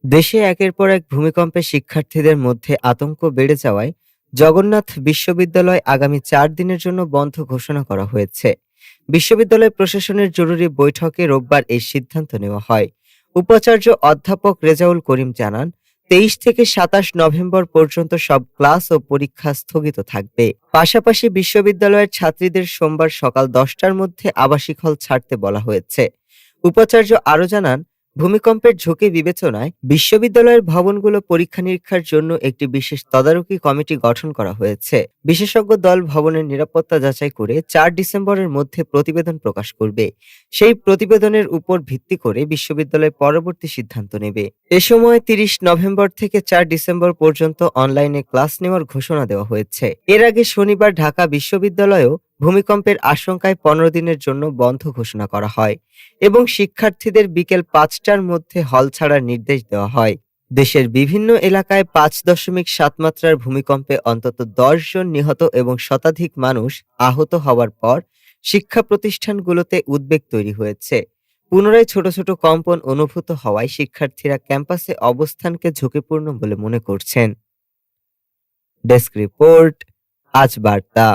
দেশে একের পর এক ভূমিকম্পে শিক্ষার্থীদের মধ্যে আতঙ্ক বেড়ে যাওয়ায় জগন্নাথ বিশ্ববিদ্যালয় আগামী 4 দিনের জন্য বন্ধ ঘোষণা করা হয়েছে। বিশ্ববিদ্যালয় প্রশাসনের জরুরি বৈঠকে রোববার এই সিদ্ধান্ত নেওয়া হয়। উপাচার্য অধ্যাপক রেজাউল করিম জানান, 23 থেকে 27 নভেম্বর পর্যন্ত সব ক্লাস ও পরীক্ষা স্থগিত থাকবে। পাশাপাশি বিশ্ববিদ্যালয়ের ছাত্রীদের সোমবার সকাল 10টার মধ্যে আবাসিক হল ছাড়তে বলা হয়েছে। উপাচার্য আরও জানান, ভূমিকম্পের ঝুঁকি বিবেচনায় বিশ্ববিদ্যালয়ের ভবনগুলো পরীক্ষা-নিরীক্ষার জন্য একটি বিশেষ তদারকি কমিটি গঠন করা হয়েছে। বিশেষজ্ঞ দল ভবনের নিরাপত্তা যাচাই করে 4 ডিসেম্বরের মধ্যে প্রতিবেদন প্রকাশ করবে। সেই প্রতিবেদনের উপর ভিত্তি করে বিশ্ববিদ্যালয় পরবর্তী সিদ্ধান্ত নেবে। এ সময় 30 নভেম্বর থেকে 4 ডিসেম্বর পর্যন্ত অনলাইনে ক্লাস নেওয়ার ঘোষণা দেওয়া হয়েছে। এর আগে শনিবার ঢাকা বিশ্ববিদ্যালয়েও ভূমিকম্পের আশঙ্কায় 15 দিনের জন্য বন্ধ ঘোষণা করা হয় এবং শিক্ষার্থীদের বিকেল 5টার মধ্যে হল ছাড়ার নির্দেশ দেওয়া হয়। দেশের বিভিন্ন এলাকায় 5.7 মাত্রার ভূমিকম্পে অন্তত 10 জন নিহত এবং শতাধিক মানুষ আহত হওয়ার পর শিক্ষা প্রতিষ্ঠানগুলোতে উদ্বেগ তৈরি হয়েছে। পুনরায় ছোট ছোট কম্পন অনুভূত হওয়ায় শিক্ষার্থীরা ক্যাম্পাসে অবস্থানকে ঝুঁকিপূর্ণ বলে মনে করছেন। ডেস্ক রিপোর্ট, আজ বার্তা।